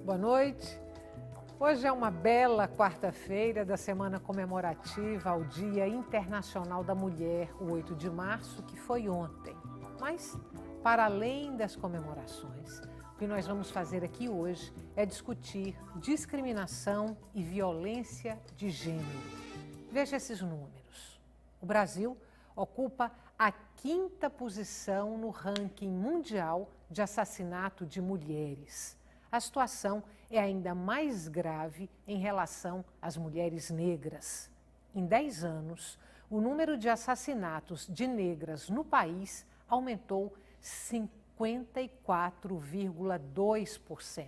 Boa noite. Hoje é uma bela quarta-feira da semana comemorativa ao Dia Internacional da Mulher, o 8 de março, que foi ontem. Mas, para além das comemorações, o que nós vamos fazer aqui hoje é discutir discriminação e violência de gênero. Veja esses números. O Brasil ocupa a 5ª posição no ranking mundial de assassinato de mulheres. A situação é ainda mais grave em relação às mulheres negras. Em 10 anos, o número de assassinatos de negras no país aumentou 54,2%.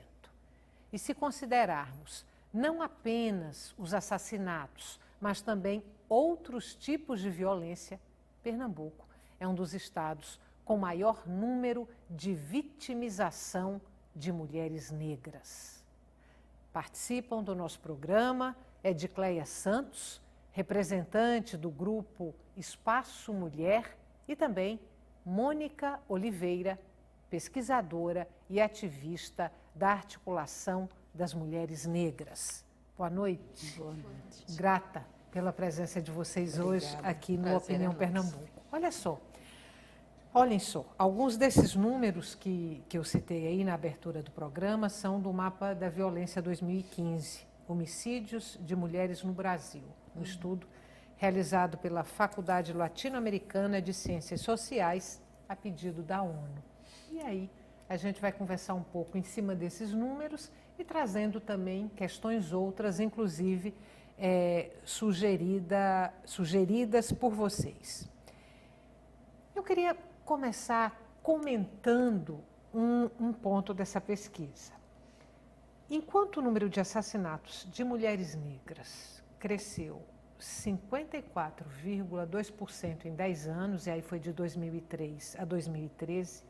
E se considerarmos não apenas os assassinatos, mas também outros tipos de violência, Pernambuco é um dos estados com maior número de vitimização de mulheres negras. Participam do nosso programa Edicleia Santos, representante do grupo Espaço Mulher, e também Mônica Oliveira, pesquisadora e ativista da Articulação das Mulheres Negras. Boa noite. Boa noite. Grata pela presença de vocês hoje aqui no Opinião Pernambuco. Olhem só, alguns desses números que eu citei aí na abertura do programa são do Mapa da Violência 2015, Homicídios de Mulheres no Brasil, um estudo realizado pela Faculdade Latino-Americana de Ciências Sociais a pedido da ONU. E aí a gente vai conversar um pouco em cima desses números e trazendo também questões outras, inclusive sugeridas por vocês. Eu queria começar comentando um ponto dessa pesquisa. Enquanto o número de assassinatos de mulheres negras cresceu 54,2% em 10 anos, e aí foi de 2003 a 2013,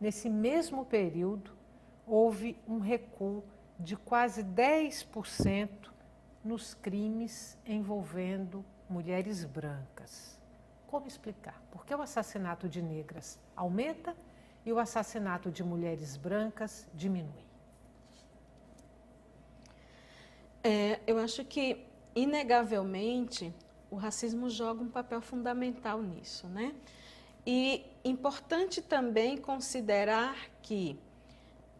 nesse mesmo período houve um recuo de quase 10% nos crimes envolvendo mulheres brancas. Como explicar? Por que o assassinato de negras aumenta e o assassinato de mulheres brancas diminui? Eu acho que, inegavelmente, o racismo joga um papel fundamental nisso, né? E importante também considerar que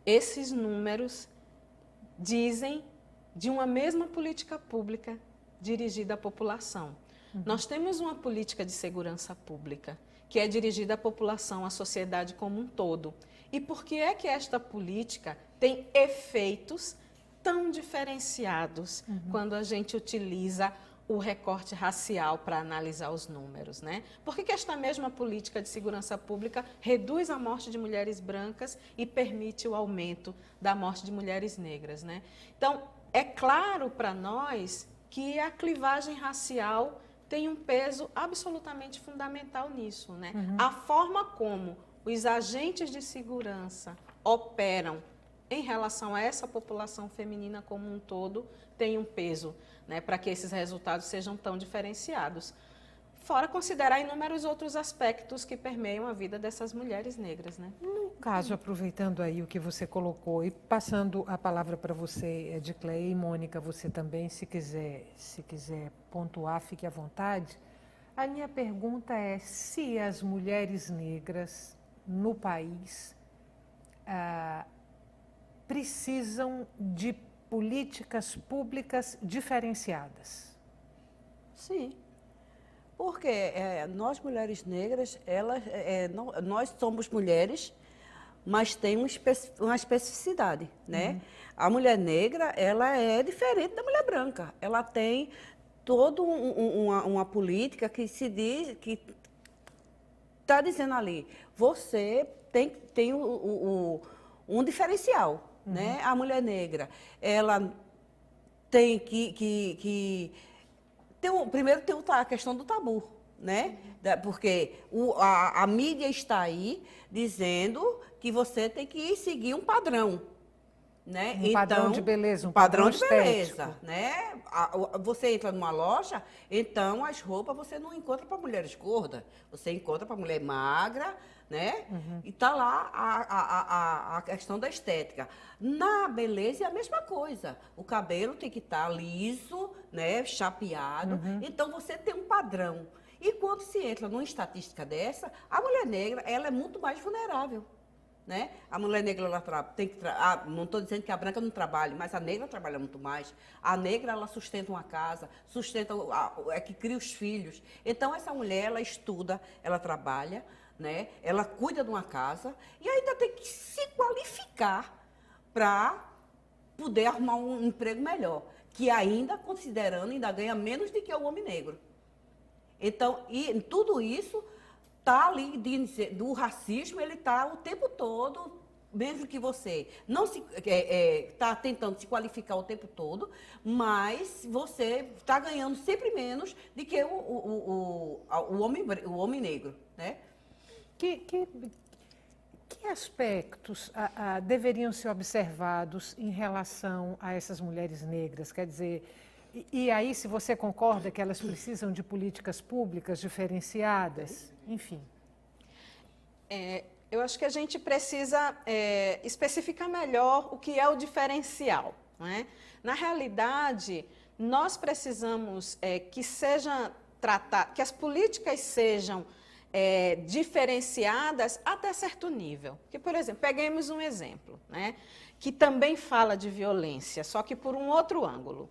esses números dizem de uma mesma política pública dirigida à população. Nós temos uma política de segurança pública que é dirigida à população, à sociedade como um todo. E por que é que esta política tem efeitos tão diferenciados quando a gente utiliza o recorte racial para analisar os números, né? Por que esta mesma política de segurança pública reduz a morte de mulheres brancas e permite o aumento da morte de mulheres negras, né? Então, é claro para nós que a clivagem racial tem um peso absolutamente fundamental nisso, né? A forma como os agentes de segurança operam em relação a essa população feminina como um todo tem um peso, né, para que esses resultados sejam tão diferenciados. Fora considerar inúmeros outros aspectos que permeiam a vida dessas mulheres negras, né? No caso, aproveitando aí o que você colocou e passando a palavra para você, Edicleia, e Mônica, você também, se quiser pontuar, fique à vontade. A minha pergunta é se as mulheres negras no país precisam de políticas públicas diferenciadas. Sim. Porque nós, mulheres negras, nós somos mulheres, mas tem uma especificidade, né? A mulher negra, ela é diferente da mulher branca. Ela tem toda uma política que se diz, que está dizendo ali, você tem um diferencial, né? A mulher negra, ela tem primeiro tem a questão do tabu, né? Porque a mídia está aí dizendo que você tem que seguir um padrão. né? Um padrão de beleza, um padrão padrão de beleza, estético. né? Você entra numa loja, então as roupas você não encontra para mulheres gordas, você encontra para mulher magra, né? E tá lá a questão da estética. Na beleza é a mesma coisa. O cabelo tem que estar liso, né? Chapeado. Então você tem um padrão. E quando se entra numa estatística dessa, a mulher negra ela é muito mais vulnerável. Né? A mulher negra ela tem que não estou dizendo que a branca não trabalhe, mas a negra trabalha muito mais. A negra ela sustenta uma casa, sustenta é que cria os filhos. Então essa mulher ela estuda, ela trabalha, né? Ela cuida de uma casa e ainda tem que se qualificar para poder arrumar um emprego melhor, que ainda considerando ainda ganha menos do que o homem negro. Então e tudo isso tá ali do racismo, ele tá o tempo todo, mesmo que você não se tá tentando se qualificar o tempo todo, mas você está ganhando sempre menos do que o homem negro, né? Que aspectos deveriam ser observados em relação a essas mulheres negras? Quer dizer, e aí, se você concorda que elas precisam de políticas públicas diferenciadas, enfim. Eu acho que a gente precisa especificar melhor o que é o diferencial, não é? Na realidade, nós precisamos que as políticas sejam diferenciadas até certo nível. Que, por exemplo, peguemos um exemplo, né, que também fala de violência, só que por um outro ângulo.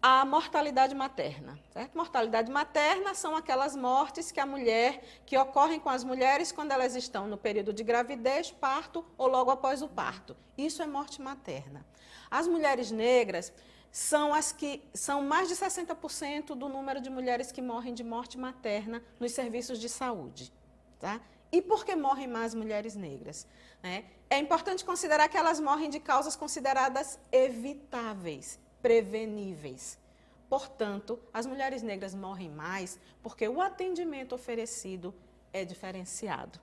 A mortalidade materna, certo? Mortalidade materna são aquelas mortes que ocorrem com as mulheres quando elas estão no período de gravidez, parto ou logo após o parto. Isso é morte materna. As mulheres negras são as que são mais de 60% do número de mulheres que morrem de morte materna nos serviços de saúde, tá? E por que morrem mais mulheres negras, né? É importante considerar que elas morrem de causas consideradas evitáveis, preveníveis. Portanto, as mulheres negras morrem mais porque o atendimento oferecido é diferenciado,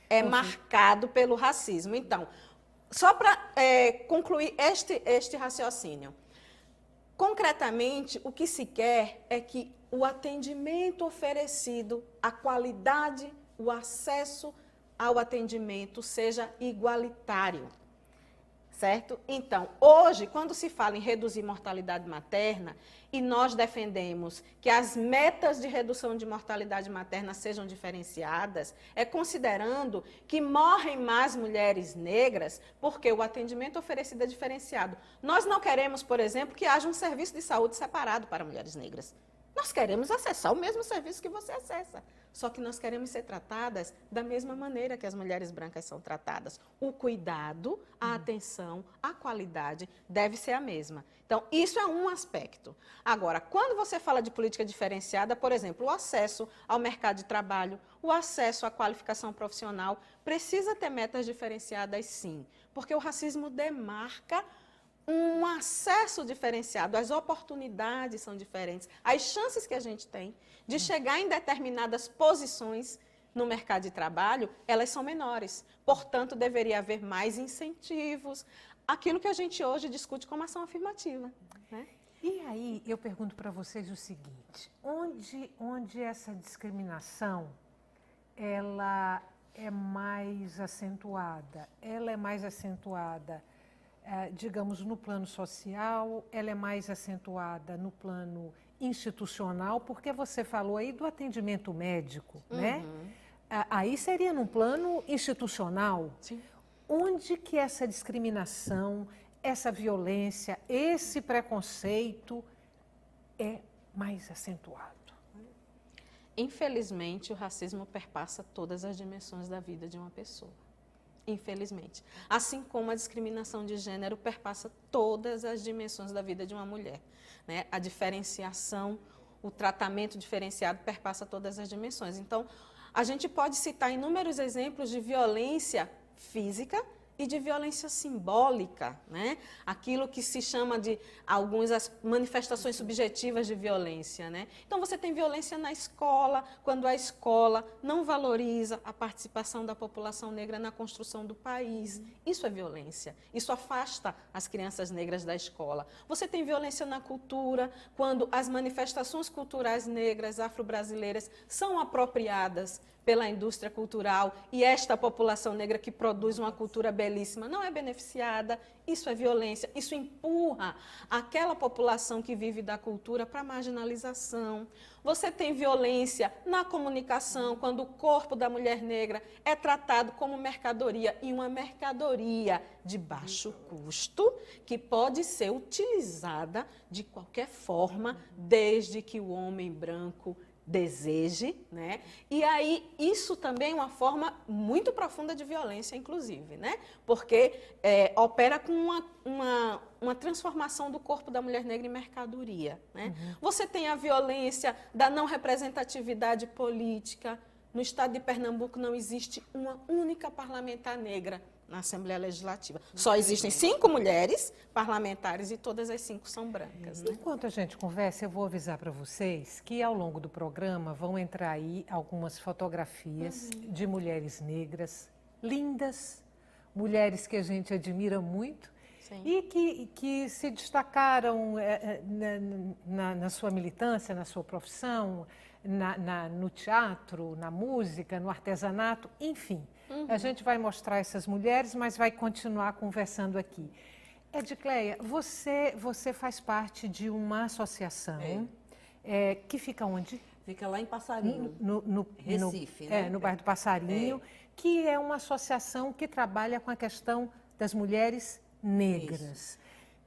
é marcado pelo racismo. Então, só para concluir este raciocínio, concretamente, o que se quer é que o atendimento oferecido, a qualidade, o acesso ao atendimento seja igualitário. Certo? Então, hoje, quando se fala em reduzir mortalidade materna, e nós defendemos que as metas de redução de mortalidade materna sejam diferenciadas, é considerando que morrem mais mulheres negras porque o atendimento oferecido é diferenciado. Nós não queremos, por exemplo, que haja um serviço de saúde separado para mulheres negras. Nós queremos acessar o mesmo serviço que você acessa. Só que nós queremos ser tratadas da mesma maneira que as mulheres brancas são tratadas. O cuidado, a atenção, a qualidade deve ser a mesma. Então, isso é um aspecto. Agora, quando você fala de política diferenciada, por exemplo, o acesso ao mercado de trabalho, o acesso à qualificação profissional, precisa ter metas diferenciadas, sim. Porque o racismo demarca um acesso diferenciado, as oportunidades são diferentes, as chances que a gente tem de chegar em determinadas posições no mercado de trabalho, elas são menores. Portanto, deveria haver mais incentivos, aquilo que a gente hoje discute como ação afirmativa, né? E aí, eu pergunto para vocês o seguinte, onde essa discriminação, ela é mais acentuada? Ela é mais acentuada, digamos, no plano social, ela é mais acentuada no plano institucional, porque você falou aí do atendimento médico, né? Aí seria num plano institucional. Sim. Onde que essa discriminação, essa violência, esse preconceito é mais acentuado? Infelizmente, o racismo perpassa todas as dimensões da vida de uma pessoa. Infelizmente. Assim como a discriminação de gênero perpassa todas as dimensões da vida de uma mulher, né? A diferenciação, o tratamento diferenciado perpassa todas as dimensões. Então, a gente pode citar inúmeros exemplos de violência física e de violência simbólica, né? Aquilo que se chama de as manifestações subjetivas de violência, né? Então você tem violência na escola, quando a escola não valoriza a participação da população negra na construção do país. Isso é violência. Isso afasta as crianças negras da escola. Você tem violência na cultura, quando as manifestações culturais negras, afro-brasileiras, são apropriadas pela indústria cultural e esta população negra que produz uma cultura belíssima não é beneficiada. Isso é violência, isso empurra aquela população que vive da cultura para a marginalização. Você tem violência na comunicação, quando o corpo da mulher negra é tratado como mercadoria, e uma mercadoria de baixo custo, que pode ser utilizada de qualquer forma, desde que o homem branco deseje, né? E aí isso também é uma forma muito profunda de violência, inclusive, né? Porque opera com uma transformação do corpo da mulher negra em mercadoria, né? Você tem a violência da não representatividade política. No estado de Pernambuco não existe uma única parlamentar negra na Assembleia Legislativa. Só existem 5 mulheres parlamentares e todas as 5 são brancas. Né? Enquanto a gente conversa, eu vou avisar para vocês que ao longo do programa vão entrar aí algumas fotografias de mulheres negras, lindas, mulheres que a gente admira muito. Sim. E que se destacaram na sua militância, na sua profissão, no teatro, na música, no artesanato, enfim. A gente vai mostrar essas mulheres, mas vai continuar conversando aqui. Edicleia, você faz parte de uma associação que fica onde? Fica lá em Passarinho, Recife, né? No bairro do Passarinho, que é uma associação que trabalha com a questão das mulheres negras. Isso.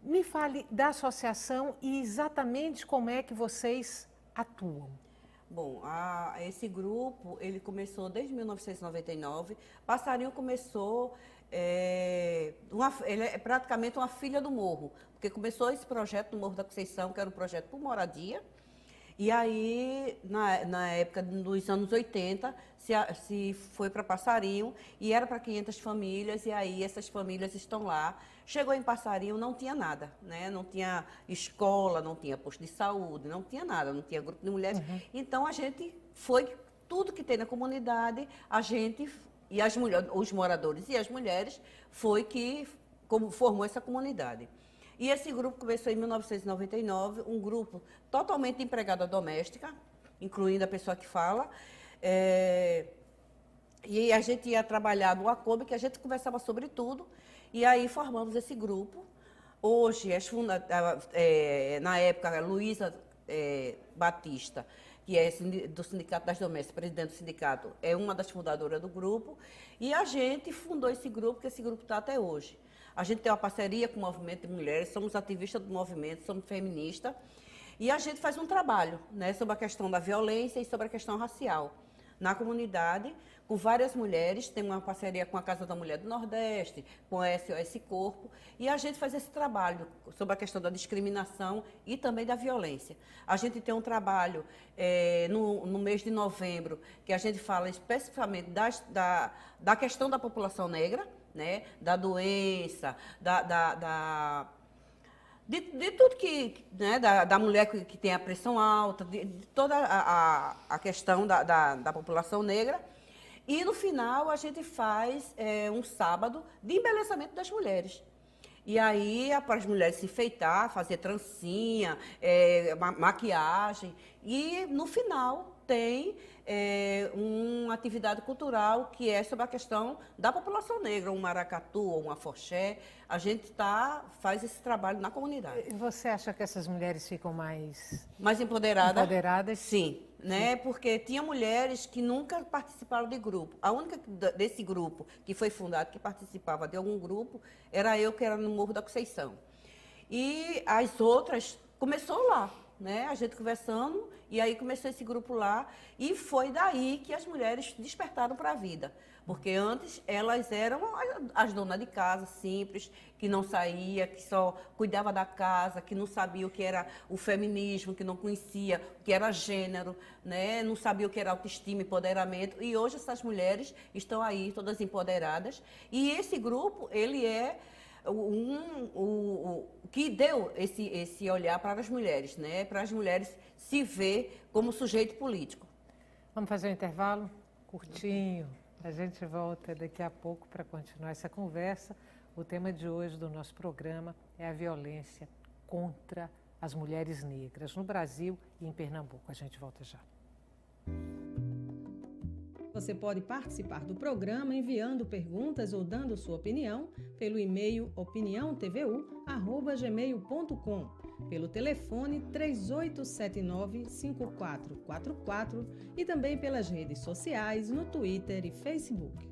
Me fale da associação e exatamente como é que vocês atuam. Bom, esse grupo, ele começou desde 1999. Passarinho começou, ele é praticamente uma filha do Morro, porque começou esse projeto no Morro da Conceição, que era um projeto por moradia. E aí, na época dos anos 80, se foi para Passarinho e era para 500 famílias, e aí essas famílias estão lá. Chegou em Passarinho, não tinha nada, né? Não tinha escola, não tinha posto de saúde, não tinha nada, não tinha grupo de mulheres. Então, a gente foi, tudo que tem na comunidade, a gente, e os moradores e as mulheres, foi que formou essa comunidade. E esse grupo começou em 1999, um grupo totalmente de empregada doméstica, incluindo a pessoa que fala. E a gente ia trabalhar no Acombe, que a gente conversava sobre tudo, e aí formamos esse grupo. Hoje, na época, a Luísa Batista, que é do Sindicato das Domésticas, presidente do sindicato, é uma das fundadoras do grupo, e a gente fundou esse grupo, que esse grupo está até hoje. A gente tem uma parceria com o Movimento de Mulheres, somos ativistas do movimento, somos feministas, e a gente faz um trabalho, né, sobre a questão da violência e sobre a questão racial na comunidade, com várias mulheres. Tem uma parceria com a Casa da Mulher do Nordeste, com a SOS Corpo, e a gente faz esse trabalho sobre a questão da discriminação e também da violência. A gente tem um trabalho no mês de novembro, que a gente fala especificamente da questão da população negra, né, da doença, de tudo que, né, da mulher que tem a pressão alta, de toda a questão da população negra. E no final a gente faz um sábado de embelezamento das mulheres. E aí, para as mulheres se enfeitar, fazer trancinha, maquiagem. E no final tem uma atividade cultural que é sobre a questão da população negra, um maracatu ou um afoxé. A gente faz esse trabalho na comunidade. E você acha que essas mulheres ficam mais empoderadas? Sim, né? Porque tinha mulheres que nunca participaram de grupo. A única desse grupo que foi fundado, que participava de algum grupo, era eu, que era no Morro da Conceição. E as outras começou lá, né? A gente conversando, e aí começou esse grupo lá, e foi daí que as mulheres despertaram para a vida. Porque antes elas eram as donas de casa, simples, que não saía, que só cuidava da casa, que não sabia o que era o feminismo, que não conhecia o que era gênero, né? Não sabia o que era autoestima, empoderamento. E hoje essas mulheres estão aí, todas empoderadas. E esse grupo, ele é o que deu esse olhar para as mulheres, né? Para as mulheres se ver como sujeito político. Vamos fazer um intervalo curtinho. A gente volta daqui a pouco para continuar essa conversa. O tema de hoje do nosso programa é a violência contra as mulheres negras no Brasil e em Pernambuco. A gente volta já. Você pode participar do programa enviando perguntas ou dando sua opinião pelo e-mail opiniãotvu@gmail.com, pelo telefone 3879-5444 e também pelas redes sociais no Twitter e Facebook.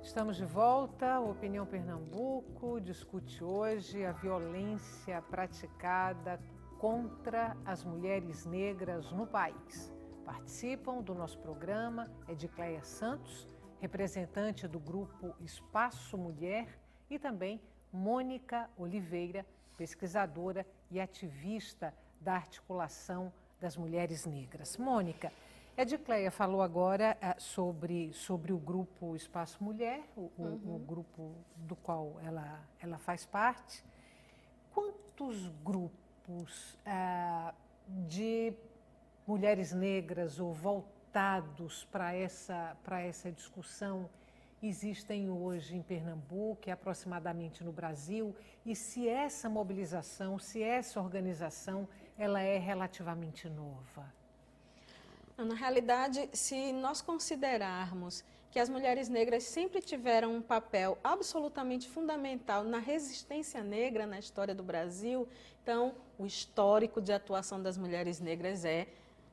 Estamos de volta. O Opinião Pernambuco discute hoje a violência praticada contra as mulheres negras no país. Participam do nosso programa Edicleia Santos, representante do grupo Espaço Mulher, e também Mônica Oliveira, pesquisadora e ativista da articulação das mulheres negras. Mônica, Edicleia falou agora sobre o grupo Espaço Mulher, o grupo do qual ela faz parte. Quantos grupos de mulheres negras ou voltados para essa discussão existem hoje em Pernambuco e aproximadamente no Brasil? E se essa mobilização, se essa organização, ela é relativamente nova? Na realidade, se nós considerarmos que as mulheres negras sempre tiveram um papel absolutamente fundamental na resistência negra na história do Brasil, então o histórico de atuação das mulheres negras é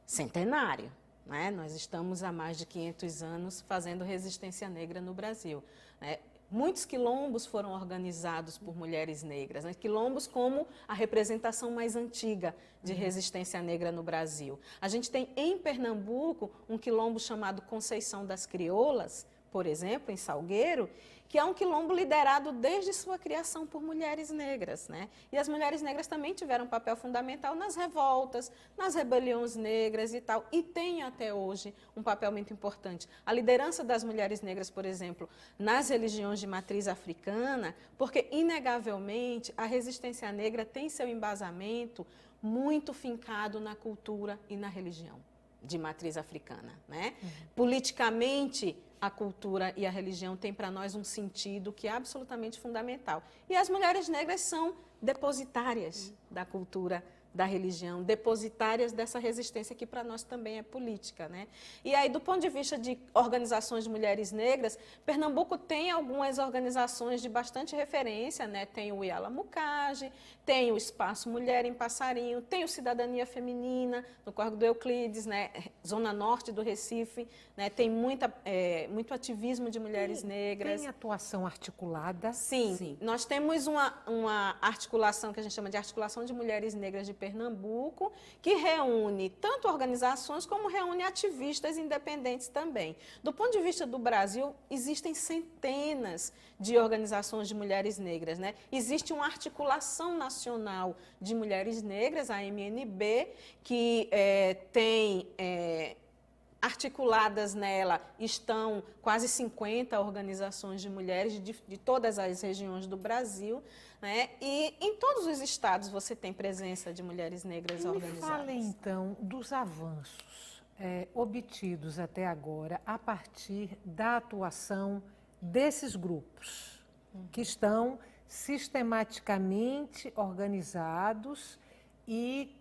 centenário, né? Nós estamos há mais de 500 anos fazendo resistência negra no Brasil, né? Muitos quilombos foram organizados por mulheres negras, né? Quilombos como a representação mais antiga de resistência negra no Brasil. A gente tem em Pernambuco um quilombo chamado Conceição das Crioulas, por exemplo, em Salgueiro, que é um quilombo liderado desde sua criação por mulheres negras, né? E as mulheres negras também tiveram um papel fundamental nas revoltas, nas rebeliões negras e tal, e tem até hoje um papel muito importante. A liderança das mulheres negras, por exemplo, nas religiões de matriz africana, porque, inegavelmente, a resistência negra tem seu embasamento muito fincado na cultura e na religião de matriz africana, né? Politicamente, a cultura e a religião têm para nós um sentido que é absolutamente fundamental. E as mulheres negras são depositárias da cultura, da religião, depositárias dessa resistência que para nós também é política, né? E aí, do ponto de vista de organizações de mulheres negras, Pernambuco tem algumas organizações de bastante referência, né? Tem o Iala Mucage, tem o Espaço Mulher em Passarinho, tem o Cidadania Feminina, no Córrego do Euclides, né? Zona Norte do Recife, né? Tem muito ativismo de mulheres negras. Tem atuação articulada? Sim. Nós temos uma articulação que a gente chama de Articulação de Mulheres Negras de Pernambuco, que reúne tanto organizações como reúne ativistas independentes também. Do ponto de vista do Brasil, existem centenas de organizações de mulheres negras, né? Existe uma articulação nacional de mulheres negras, a MNB, que tem... articuladas nela estão quase 50 organizações de mulheres de todas as regiões do Brasil, né? E em todos os estados você tem presença de mulheres negras organizadas. Me fale, então, dos avanços obtidos até agora a partir da atuação desses grupos que estão sistematicamente organizados e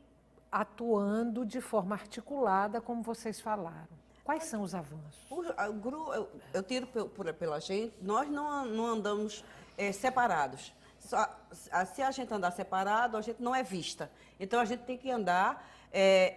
atuando de forma articulada, como vocês falaram. Quais são os avanços? Eu tiro pela gente, nós não andamos separados. Se a gente andar separado, a gente não é vista. Então, a gente tem que andar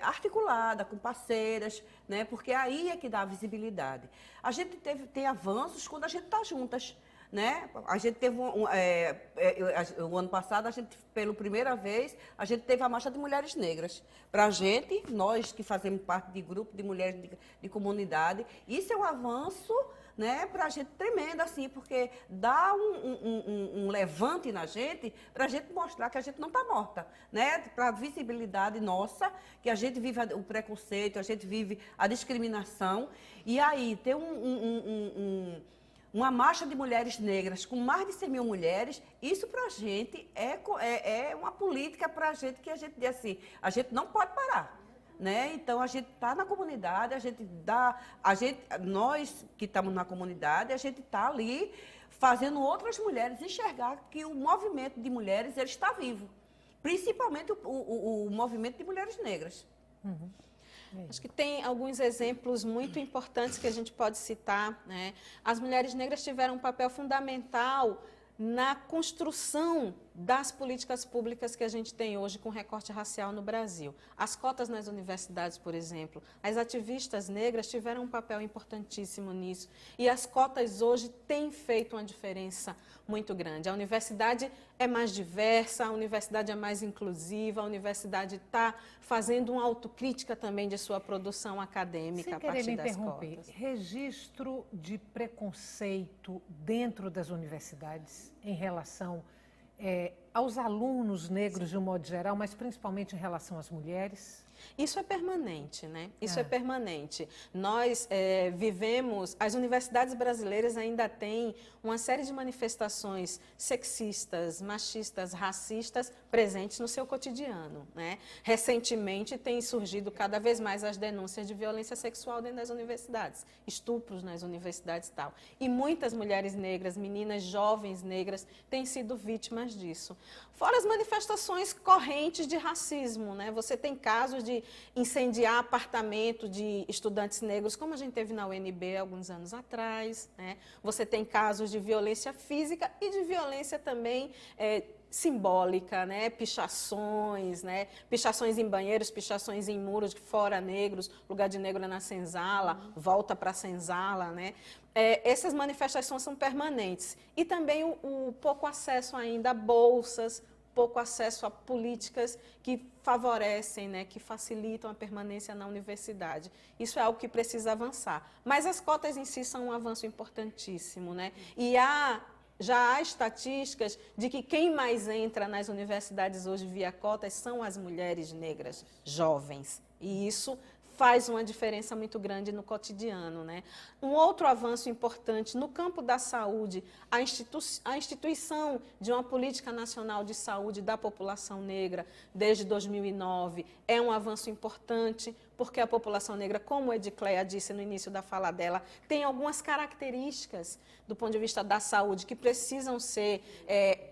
articulada, com parceiras, né? Porque aí é que dá visibilidade. A gente tem avanços quando a gente está juntas. Né? A gente teve o ano passado, pela primeira vez, a gente teve a Marcha de Mulheres Negras. Para a gente, nós que fazemos parte de grupo de mulheres de comunidade, isso é um avanço, né, para a gente tremendo, assim, porque dá um levante na gente, para a gente mostrar que a gente não está morta, né? Para a visibilidade nossa, que a gente vive o preconceito, a gente vive a discriminação, e aí ter uma marcha de mulheres negras com mais de 100 mil mulheres, isso para a gente é uma política para a gente que a gente diz assim, a gente não pode parar. Né? Então, a gente está na comunidade, nós que estamos na comunidade, a gente está ali fazendo outras mulheres enxergar que o movimento de mulheres ele está vivo, principalmente o movimento de mulheres negras. Uhum. Acho que tem alguns exemplos muito importantes que a gente pode citar, né? As mulheres negras tiveram um papel fundamental na construção das políticas públicas que a gente tem hoje com recorte racial no Brasil. As cotas nas universidades, por exemplo, as ativistas negras tiveram um papel importantíssimo nisso e as cotas hoje têm feito uma diferença muito grande. A universidade é mais diversa, a universidade é mais inclusiva, a universidade está fazendo uma autocrítica também de sua produção acadêmica a partir das cotas. Registro de preconceito dentro das universidades em relação aos alunos negros de um modo geral, mas principalmente em relação às mulheres? Isso é permanente, né? Isso é permanente. Nós vivemos, as universidades brasileiras ainda têm uma série de manifestações sexistas, machistas, racistas presentes no seu cotidiano, né? Recentemente tem surgido cada vez mais as denúncias de violência sexual dentro das universidades, estupros nas universidades e tal. E muitas mulheres negras, meninas jovens negras, têm sido vítimas disso. Fora as manifestações correntes de racismo, né? Você tem casos de incendiar apartamento de estudantes negros, como a gente teve na UNB alguns anos atrás, né? Você tem casos de violência física e de violência também simbólica, né? Pichações, né? Pichações em banheiros, pichações em muros, fora negros, lugar de negro é na senzala, volta para a senzala, né? Essas manifestações são permanentes. E também o pouco acesso ainda a bolsas, pouco acesso a políticas que favorecem, né, que facilitam a permanência na universidade. Isso é algo que precisa avançar. Mas as cotas em si são um avanço importantíssimo, né? E já há estatísticas de que quem mais entra nas universidades hoje via cotas são as mulheres negras jovens. E isso faz uma diferença muito grande no cotidiano, né? Um outro avanço importante no campo da saúde, a instituição de uma política nacional de saúde da população negra desde 2009 é um avanço importante, porque a população negra, como a Edicleia disse no início da fala dela, tem algumas características do ponto de vista da saúde que precisam ser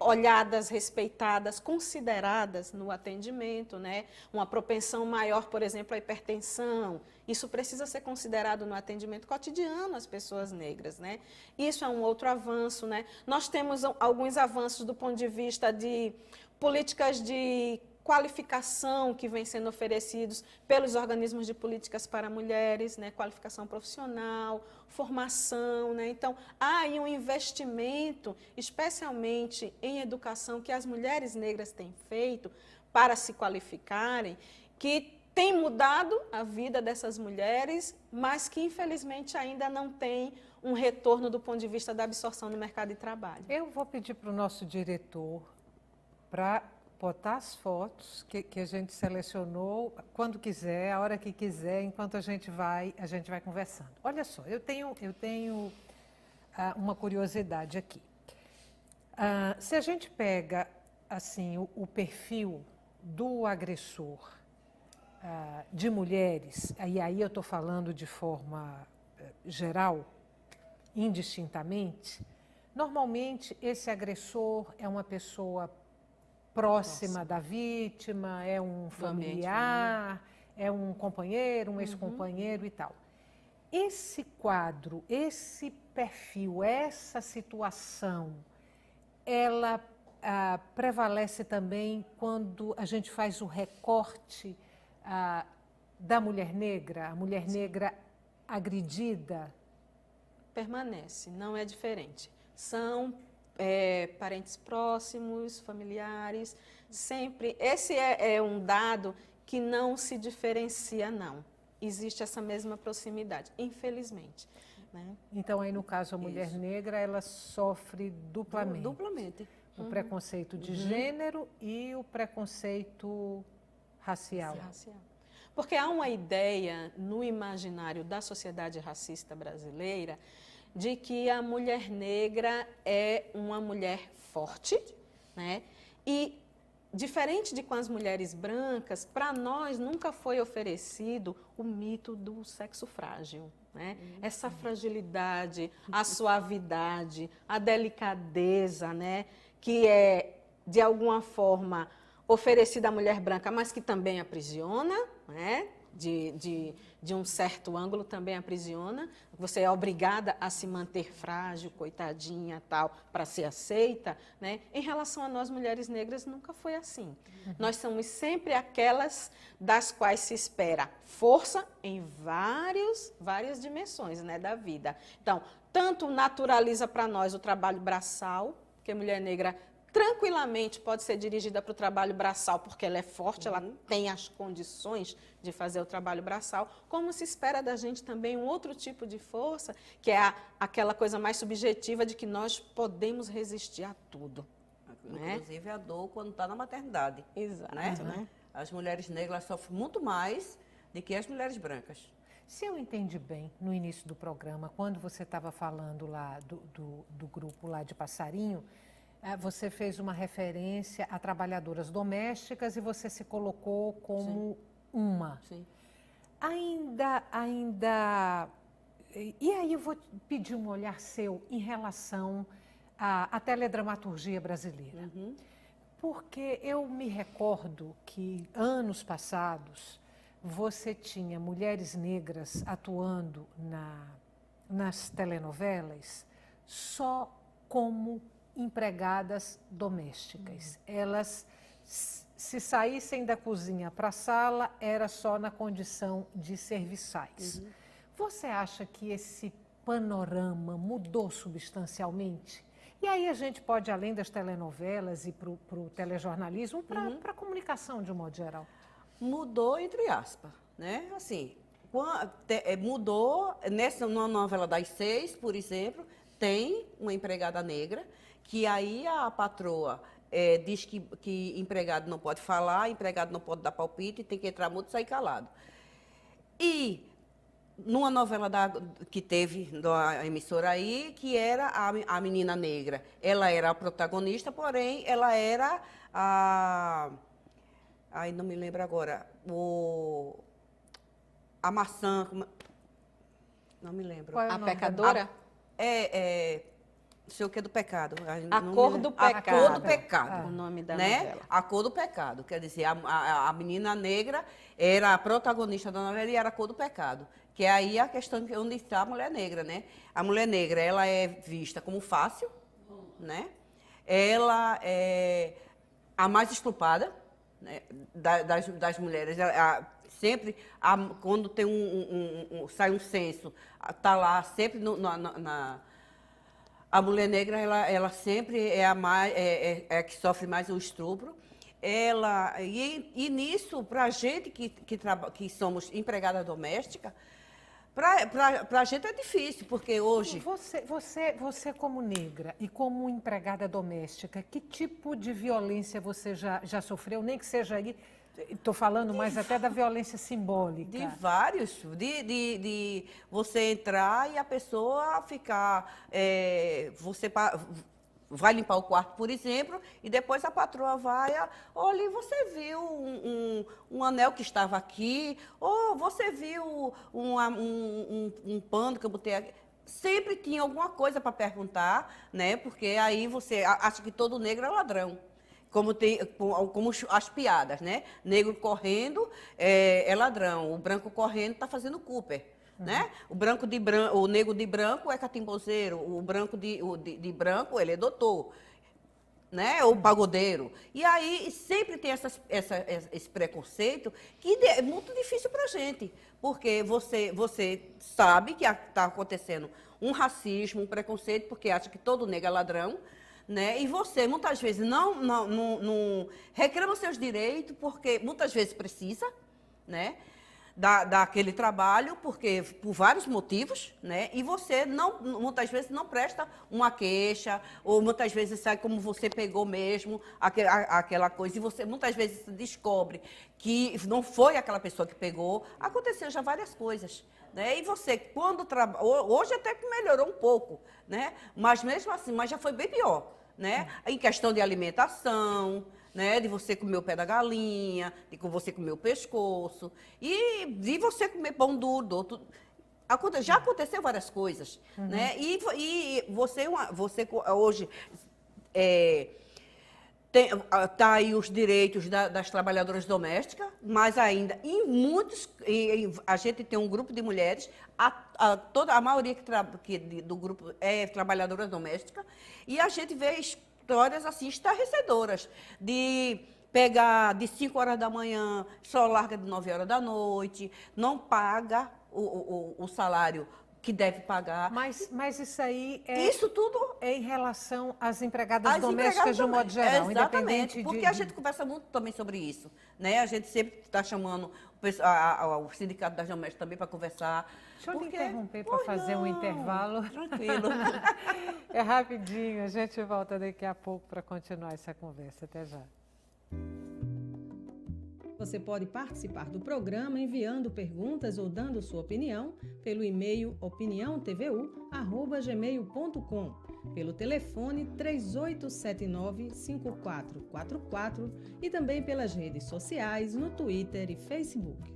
olhadas, respeitadas, consideradas no atendimento, né? Uma propensão maior, por exemplo, à hipertensão. Isso precisa ser considerado no atendimento cotidiano às pessoas negras, né? Isso é um outro avanço, né? Nós temos alguns avanços do ponto de vista de políticas de qualificação que vem sendo oferecidos pelos organismos de políticas para mulheres, né? Qualificação profissional, formação, né? Então, há aí um investimento, especialmente em educação, que as mulheres negras têm feito para se qualificarem, que tem mudado a vida dessas mulheres, mas que, infelizmente, ainda não tem um retorno do ponto de vista da absorção no mercado de trabalho. Eu vou pedir para o nosso diretor para botar as fotos que a gente selecionou, quando quiser, a hora que quiser, enquanto a gente vai conversando. Olha só, eu tenho uma curiosidade aqui. Se a gente pega assim o perfil do agressor de mulheres, e aí eu estou falando de forma geral, indistintamente, normalmente esse agressor é uma pessoa próxima da vítima, é um familiar, é um companheiro, um ex-companheiro e tal. Esse quadro, esse perfil, essa situação, ela prevalece também quando a gente faz o recorte da mulher negra, a mulher negra agredida? Permanece, não é diferente. São parentes próximos, familiares, sempre. Esse é um dado que não se diferencia, não. Existe essa mesma proximidade, infelizmente. Né? Então, aí no caso, a mulher negra, ela sofre duplamente. Duplamente. O preconceito de gênero e o preconceito racial. Porque há uma ideia no imaginário da sociedade racista brasileira de que a mulher negra é uma mulher forte, né? E diferente de com as mulheres brancas, para nós nunca foi oferecido o mito do sexo frágil. Né? Essa fragilidade, a suavidade, a delicadeza, né? Que é, de alguma forma, oferecida à mulher branca, mas que também aprisiona, né? De um certo ângulo também aprisiona. Você é obrigada a se manter frágil, coitadinha, tal, para ser aceita. Né? Em relação a nós, mulheres negras, nunca foi assim. Nós somos sempre aquelas das quais se espera força em várias dimensões, né, da vida. Então, tanto naturaliza para nós o trabalho braçal, que a mulher negra tranquilamente pode ser dirigida para o trabalho braçal, porque ela é forte, ela tem as condições de fazer o trabalho braçal, como se espera da gente também um outro tipo de força, que é aquela coisa mais subjetiva de que nós podemos resistir a tudo. Inclusive a dor quando está na maternidade. Exato. Né? As mulheres negras sofrem muito mais do que as mulheres brancas. Se eu entendi bem, no início do programa, quando você estava falando lá do grupo lá de Passarinho, você fez uma referência a trabalhadoras domésticas e você se colocou como uma. Sim. Ainda... E aí eu vou pedir um olhar seu em relação à teledramaturgia brasileira. Porque eu me recordo que, anos passados, você tinha mulheres negras atuando nas telenovelas só como empregadas domésticas. Elas, se saíssem da cozinha para a sala, era só na condição de serviçais. Você acha que esse panorama mudou substancialmente? E aí a gente pode, além das telenovelas e para o telejornalismo, para a comunicação de um modo geral. Mudou entre aspas, né? Assim, mudou, numa novela das 6, por exemplo, tem uma empregada negra, que aí a patroa diz que empregado não pode falar, empregado não pode dar palpite, tem que entrar mudo e sair calado. E numa novela que teve da emissora aí, que era a menina negra, ela era a protagonista, porém ela era aí não me lembro agora, a maçã, não me lembro. Qual é o A nome pecadora? Não sei o que é do pecado. A Cor do Pecado. A Cor do Pecado. O nome da né? novela. A Cor do Pecado. Quer dizer, a menina negra era a protagonista da novela e era a Cor do Pecado. Que é aí a questão de onde está a mulher negra, né? A mulher negra, ela é vista como fácil, né? Ela é a mais estrupada, né? das mulheres. Sempre, quando tem sai um censo, está lá sempre a mulher negra, ela sempre é a que sofre mais o estupro. E nisso, para a gente que somos empregada doméstica, para a gente é difícil, porque hoje... Você como negra e como empregada doméstica, que tipo de violência você já sofreu, nem que seja aí... Estou falando mais até da violência simbólica. De vários, de você entrar e a pessoa ficar... você vai limpar o quarto, por exemplo, e depois a patroa vai... Olha, você viu um anel que estava aqui? Ou você viu um pano que eu botei aqui? Sempre tinha alguma coisa para perguntar, né? Porque aí você acha que todo negro é ladrão. Como as piadas, né? Negro correndo é ladrão, o branco correndo está fazendo Cooper, né? O negro de branco é catimbozeiro, o branco de branco, ele é doutor. né? Ou pagodeiro. E aí sempre tem esse preconceito que é muito difícil para a gente, porque você sabe que está acontecendo um racismo, um preconceito, porque acha que todo negro é ladrão, né? E você, muitas vezes, não reclama seus direitos, porque muitas vezes precisa, né? Daquele trabalho, porque por vários motivos, né? E você muitas vezes não presta uma queixa, ou muitas vezes sai como você pegou mesmo aquela coisa, e você muitas vezes descobre que não foi aquela pessoa que pegou. Aconteceu já várias coisas, né? E você, quando trabalha, hoje até que melhorou um pouco, né? Mas mesmo assim, mas já foi bem pior, né? Em questão de alimentação, né, de você comer o pé da galinha, de você comer o pescoço, e de você comer pão duro. Já aconteceu várias coisas, né? E você hoje tá aí os direitos das trabalhadoras domésticas, mas ainda em muitos, a gente tem um grupo de mulheres, a maioria do grupo é trabalhadora doméstica, e a gente vê histórias assim estarrecedoras, de pegar de 5 horas da manhã, só larga de 9 horas da noite, não paga o salário que deve pagar. Mas isso aí Isso tudo é em relação às empregadas domésticas de um modo geral, exatamente, independente porque a gente conversa muito também sobre isso, né? A gente sempre está chamando o Sindicato das Domésticas também para conversar. Deixa eu lhe interromper para fazer um intervalo. Tranquilo. É rapidinho, a gente volta daqui a pouco para continuar essa conversa. Até já. Você pode participar do programa enviando perguntas ou dando sua opinião pelo e-mail opiniãotvu@gmail.com, pelo telefone 3879-5444 e também pelas redes sociais no Twitter e Facebook.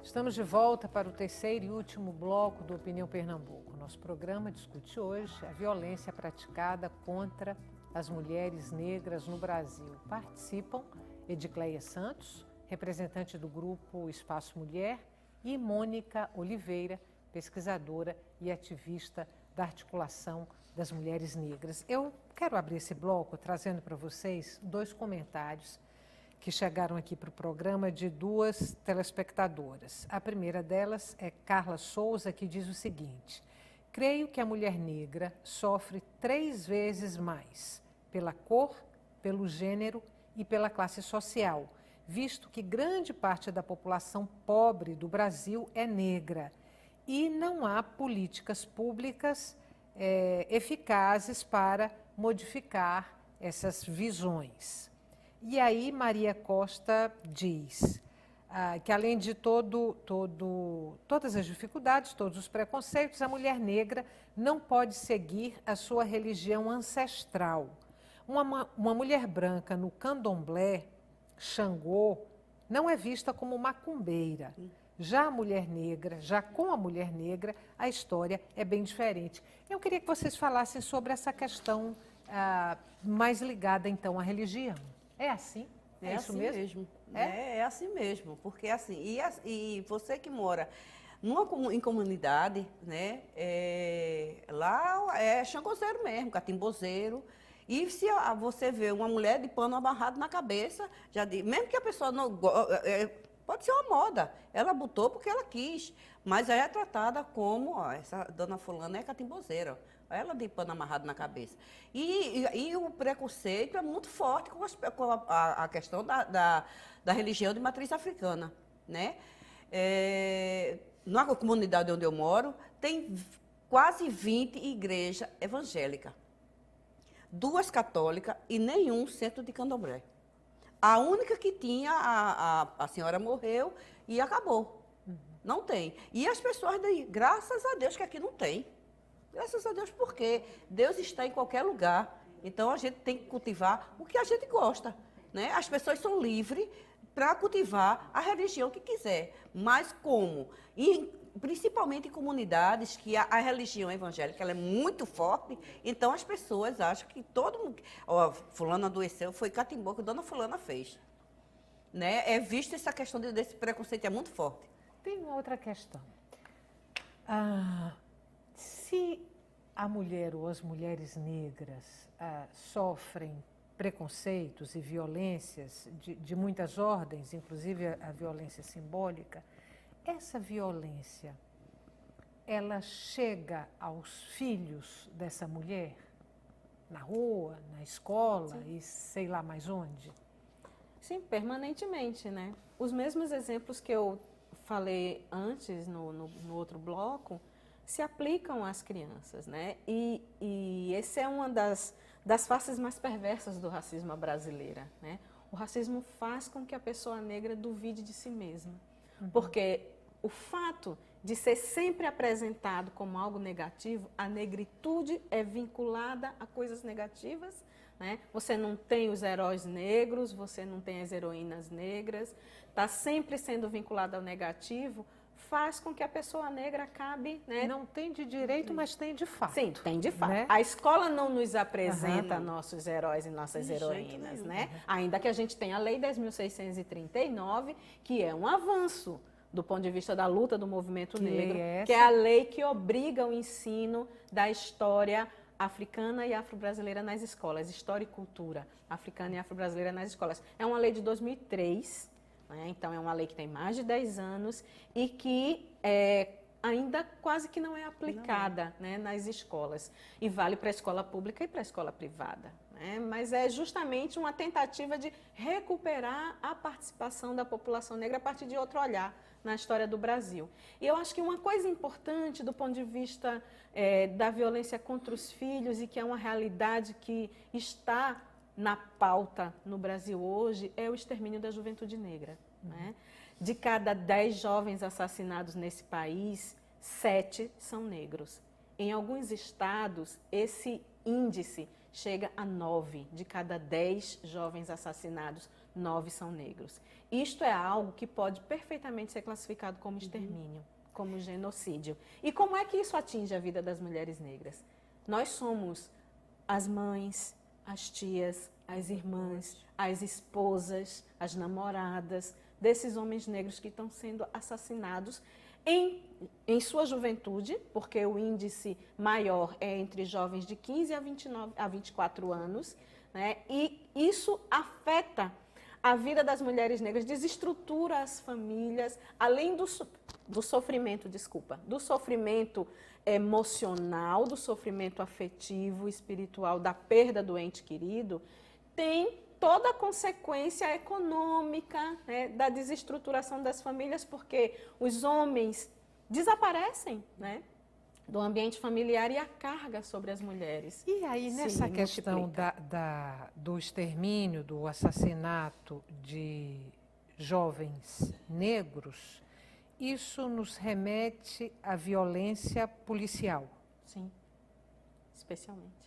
Estamos de volta para o terceiro e último bloco do Opinião Pernambuco. Nosso programa discute hoje a violência praticada contra as mulheres negras no Brasil. Participam Edicleia Santos, representante do grupo Espaço Mulher, e Mônica Oliveira, pesquisadora e ativista da Articulação das Mulheres Negras. Eu quero abrir esse bloco trazendo para vocês 2 comentários que chegaram aqui para o programa de 2 telespectadoras. A primeira delas é Carla Souza, que diz o seguinte: creio que a mulher negra sofre 3 vezes mais pela cor, pelo gênero e pela classe social, visto que grande parte da população pobre do Brasil é negra e não há políticas públicas eficazes para modificar essas visões. E aí Maria Costa diz que além de todas as dificuldades, todos os preconceitos, a mulher negra não pode seguir a sua religião ancestral. Uma mulher branca no candomblé, Xangô, não é vista como macumbeira. Já com a mulher negra, a história é bem diferente. Eu queria que vocês falassem sobre essa questão mais ligada, então, à religião. É assim? É isso assim mesmo. É assim mesmo, porque assim, e você que mora em comunidade, né, lá é xangozeiro mesmo, catimbozeiro, e se você vê uma mulher de pano amarrado na cabeça, mesmo que a pessoa não pode ser uma moda, ela botou porque ela quis, mas aí é tratada como, essa dona fulana é catimbozeira, ela de pano amarrado na cabeça. E o preconceito é muito forte com a questão da religião de matriz africana, né? Na comunidade onde eu moro, tem quase 20 igrejas evangélicas, 2 católicas e nenhum centro de candomblé. A única que tinha, a senhora morreu e acabou. Não tem. E as pessoas daí, graças a Deus que aqui não tem. Graças a Deus, porque Deus está em qualquer lugar. Então, a gente tem que cultivar o que a gente gosta, né? As pessoas são livres para cultivar a religião que quiser. Mas como? Principalmente em comunidades que a religião evangélica ela é muito forte, então as pessoas acham que todo mundo... Fulano adoeceu, foi catimbó que dona fulana fez. né? É visto essa questão desse preconceito, é muito forte. Tem uma outra questão. Se a mulher ou as mulheres negras sofrem preconceitos e violências de muitas ordens, inclusive a violência simbólica, essa violência, ela chega aos filhos dessa mulher? Na rua, na escola e sei lá mais onde? Sim, permanentemente, né? Os mesmos exemplos que eu falei antes no outro bloco se aplicam às crianças, né? E esse é uma das faces mais perversas do racismo brasileiro, né? O racismo faz com que a pessoa negra duvide de si mesma, porque o fato de ser sempre apresentado como algo negativo, a negritude é vinculada a coisas negativas, né? Você não tem os heróis negros, você não tem as heroínas negras, está sempre sendo vinculado ao negativo, faz com que a pessoa negra acabe... né? Não tem de direito, mas tem de fato. Sim, tem de fato. Né? A escola não nos apresenta nossos heróis e nossas De jeito heroínas, nenhum. né? Ainda que a gente tenha a Lei 10.639, que é um avanço do ponto de vista da luta do movimento Que negro, lei é que é essa? a lei que obriga o ensino da história africana e afro-brasileira nas escolas, história e cultura africana e afro-brasileira nas escolas. É uma lei de 2003, né? Então é uma lei que tem mais de 10 anos e que ainda quase que não é aplicada, né, nas escolas. E vale para a escola pública e para a escola privada. Mas é justamente uma tentativa de recuperar a participação da população negra a partir de outro olhar na história do Brasil. E eu acho que uma coisa importante do ponto de vista da violência contra os filhos e que é uma realidade que está na pauta no Brasil hoje é o extermínio da juventude negra. Né? De cada 10 jovens assassinados nesse país, 7 são negros. Em alguns estados, esse índice chega a 9. De cada 10 jovens assassinados, 9 são negros. Isto é algo que pode perfeitamente ser classificado como extermínio, como genocídio. E como é que isso atinge a vida das mulheres negras? Nós somos as mães, as tias, as irmãs, as esposas, as namoradas desses homens negros que estão sendo assassinados em sua juventude, porque o índice maior é entre jovens de 15 a 24 anos, né? E isso afeta a vida das mulheres negras, desestrutura as famílias, além do sofrimento, do sofrimento emocional, do sofrimento afetivo, espiritual, da perda do ente querido, tem toda a consequência econômica, né, da desestruturação das famílias, porque os homens desaparecem, né, do ambiente familiar e a carga sobre as mulheres. E aí, nessa se questão multiplica. do extermínio, do assassinato de jovens negros, isso nos remete à violência policial. Sim, especialmente.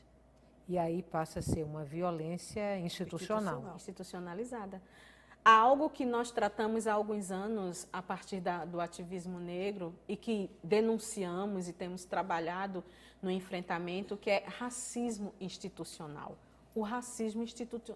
E aí passa a ser uma violência institucional. Institucionalizada. Há algo que nós tratamos há alguns anos a partir do ativismo negro e que denunciamos e temos trabalhado no enfrentamento, que é racismo institucional. O racismo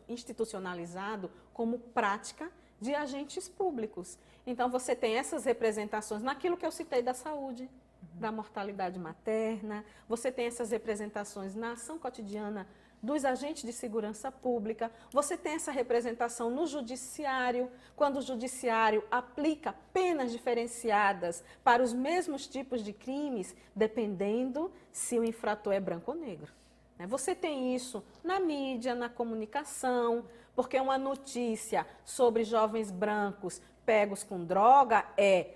institucionalizado como prática de agentes públicos. Então, você tem essas representações naquilo que eu citei da saúde, da mortalidade materna, você tem essas representações na ação cotidiana dos agentes de segurança pública, você tem essa representação no judiciário, quando o judiciário aplica penas diferenciadas para os mesmos tipos de crimes, dependendo se o infrator é branco ou negro. Você tem isso na mídia, na comunicação, porque uma notícia sobre jovens brancos pegos com droga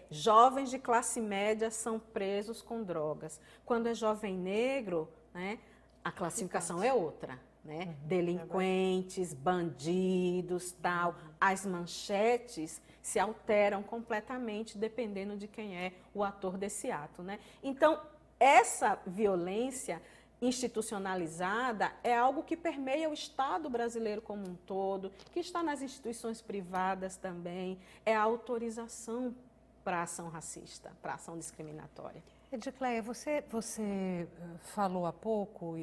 jovens de classe média são presos com drogas. Quando é jovem negro, né, a classificação é outra, né? Delinquentes, bandidos, tal. As manchetes se alteram completamente dependendo de quem é o ator desse ato, né? Então, essa violência institucionalizada é algo que permeia o Estado brasileiro como um todo, que está nas instituições privadas também, é a autorização para a ação racista, para a ação discriminatória. Edicleia, você falou há pouco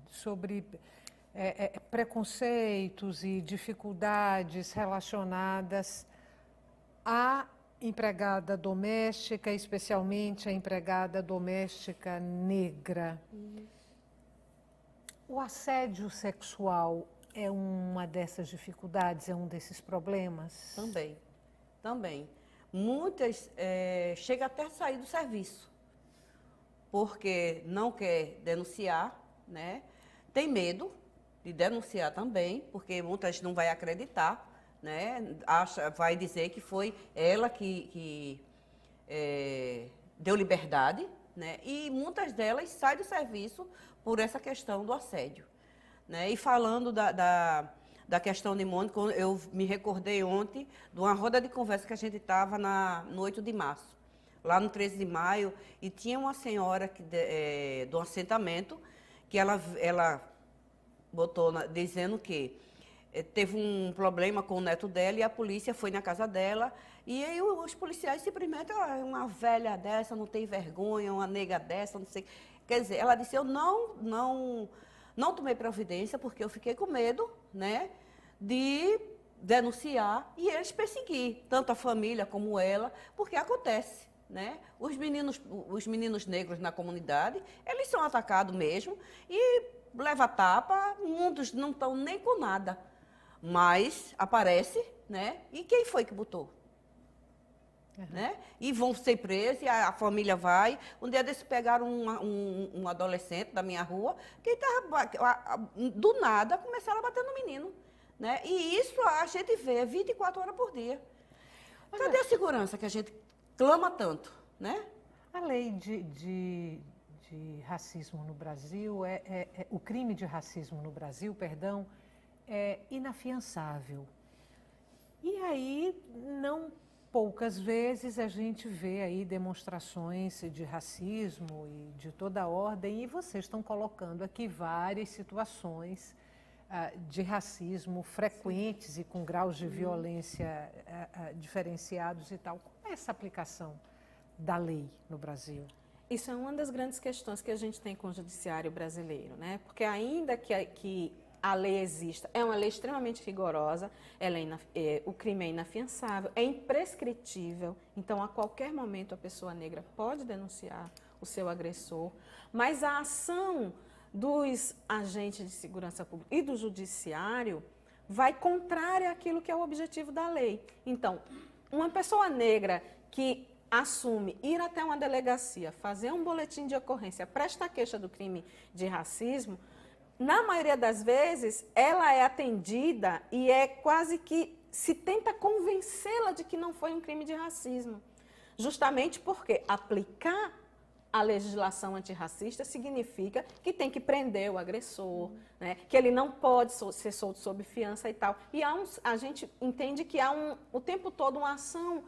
sobre preconceitos e dificuldades relacionadas a empregada doméstica, especialmente a empregada doméstica negra. O assédio sexual é uma dessas dificuldades, é um desses problemas? Também, também. Muitas chegam até a sair do serviço, porque não quer denunciar, né? Tem medo de denunciar também, porque muitas não vai acreditar, né? Vai dizer que foi ela que deu liberdade, né? E muitas delas saem do serviço por essa questão do assédio, né? E falando da questão de Mônica, eu me recordei ontem de uma roda de conversa que a gente estava no 8 de março, lá no 13 de maio, e tinha uma senhora do assentamento que ela botou dizendo que teve um problema com o neto dela e a polícia foi na casa dela. E aí os policiais simplesmente, uma velha dessa, não tem vergonha, uma nega dessa, não sei. Quer dizer, ela disse, eu não tomei providência porque eu fiquei com medo, né, de denunciar e eles perseguir, tanto a família como ela, porque acontece, né? Os meninos negros na comunidade, eles são atacados mesmo e leva tapa, muitos não estão nem com nada, mas aparece, né? E quem foi que botou? Né? E vão ser presos, e a família vai. Um dia desses pegaram um adolescente da minha rua, que estava, do nada, começaram a bater no menino. Né? E isso a gente vê 24 horas por dia. Cadê a segurança que a gente clama tanto? Né? A lei de racismo no Brasil, o crime de racismo no Brasil, perdão, é inafiançável. E aí, não poucas vezes a gente vê aí demonstrações de racismo e de toda ordem, e vocês estão colocando aqui várias situações de racismo frequentes e com graus de violência diferenciados e tal. Como é essa aplicação da lei no Brasil? Isso é uma das grandes questões que a gente tem com o judiciário brasileiro, né? Porque ainda que a lei exista, é uma lei extremamente rigorosa, o crime é inafiançável, é imprescritível, então a qualquer momento a pessoa negra pode denunciar o seu agressor, mas a ação dos agentes de segurança pública e do judiciário vai contrária àquilo que é o objetivo da lei. Então, uma pessoa negra que assume ir até uma delegacia, fazer um boletim de ocorrência, prestar queixa do crime de racismo, na maioria das vezes, ela é atendida e é quase que se tenta convencê-la de que não foi um crime de racismo. Justamente porque aplicar a legislação antirracista significa que tem que prender o agressor, né? Que ele não pode ser solto sob fiança e tal. E a gente entende que há o tempo todo uma ação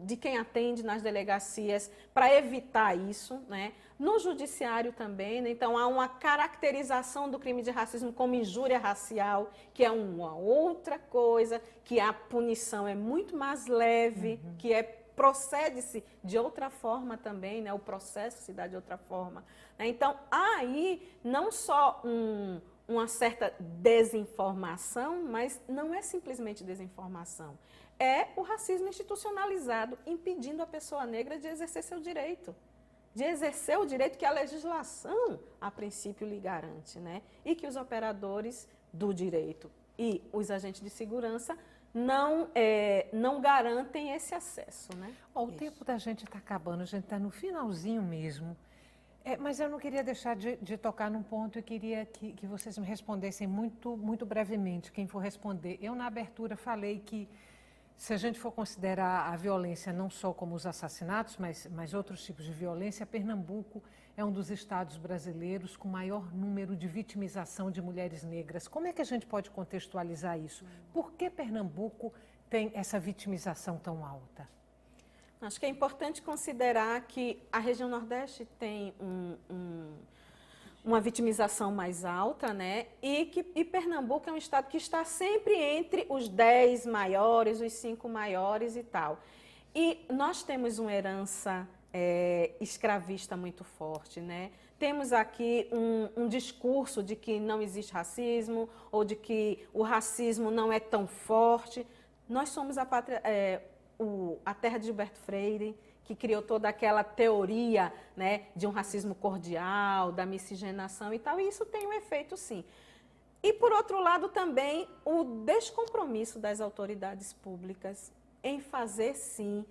de quem atende nas delegacias para evitar isso, né? No judiciário também, né? Então há uma caracterização do crime de racismo como injúria racial, que é uma outra coisa, que a punição é muito mais leve, que procede-se de outra forma também, né? O processo se dá de outra forma, né? Então há aí não só uma certa desinformação, mas não é simplesmente desinformação. É o racismo institucionalizado, impedindo a pessoa negra de exercer seu direito. De exercer o direito que a legislação, a princípio, lhe garante, né? E que os operadores do direito e os agentes de segurança não garantem esse acesso, né? O tempo da gente está acabando, a gente está no finalzinho mesmo. Mas eu não queria deixar de tocar num ponto e queria que vocês me respondessem muito, muito brevemente, quem for responder. Eu, na abertura, falei que se a gente for considerar a violência não só como os assassinatos, mas outros tipos de violência, Pernambuco é um dos estados brasileiros com maior número de vitimização de mulheres negras. Como é que a gente pode contextualizar isso? Por que Pernambuco tem essa vitimização tão alta? Acho que é importante considerar que a região Nordeste tem uma vitimização mais alta, né? E Pernambuco é um estado que está sempre entre os 10 maiores, os 5 maiores e tal. E nós temos uma herança escravista muito forte, né? Temos aqui um discurso de que não existe racismo ou de que o racismo não é tão forte. Nós somos a pátria, a terra de Gilberto Freire, que criou toda aquela teoria, né, de um racismo cordial, da miscigenação e tal, e isso tem um efeito, sim. E, por outro lado, também o descompromisso das autoridades públicas em fazer, sim,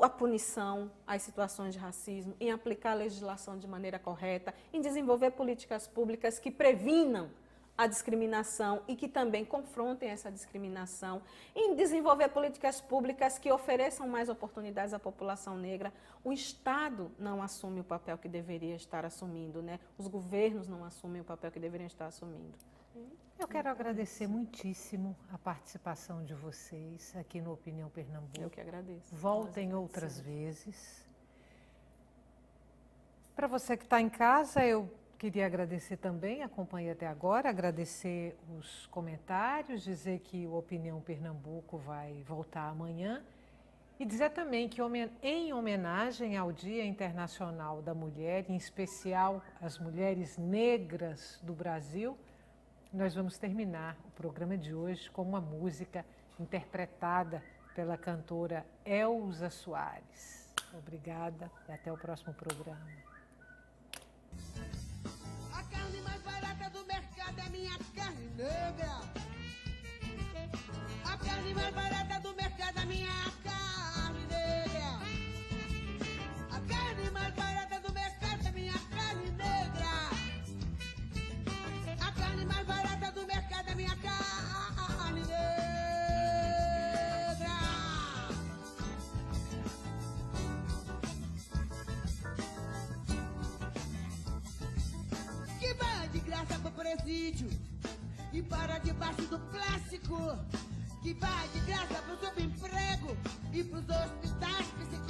a punição às situações de racismo, em aplicar a legislação de maneira correta, em desenvolver políticas públicas que previnam a discriminação e que também confrontem essa discriminação, em desenvolver políticas públicas que ofereçam mais oportunidades à população negra. O Estado não assume o papel que deveria estar assumindo, né? Os governos não assumem o papel que deveriam estar assumindo. Eu quero agradecer muitíssimo a participação de vocês aqui no Opinião Pernambuco. Eu que agradeço. Voltem outras vezes. Para você que está em casa, eu queria agradecer também a companhia até agora, agradecer os comentários, dizer que o Opinião Pernambuco vai voltar amanhã e dizer também que em homenagem ao Dia Internacional da Mulher, em especial às mulheres negras do Brasil, nós vamos terminar o programa de hoje com uma música interpretada pela cantora Elza Soares. Obrigada e até o próximo programa. A carne mais barata do mercado é minha carne negra. A carne mais barata do mercado é minha carne negra. A carne mais barata do mercado é minha carne negra. A carne mais barata do mercado é minha carne negra. Que vai de graça pro presídio e para debaixo do plástico. Que vai de graça pro subemprego e pros hospitais psiquiátricos.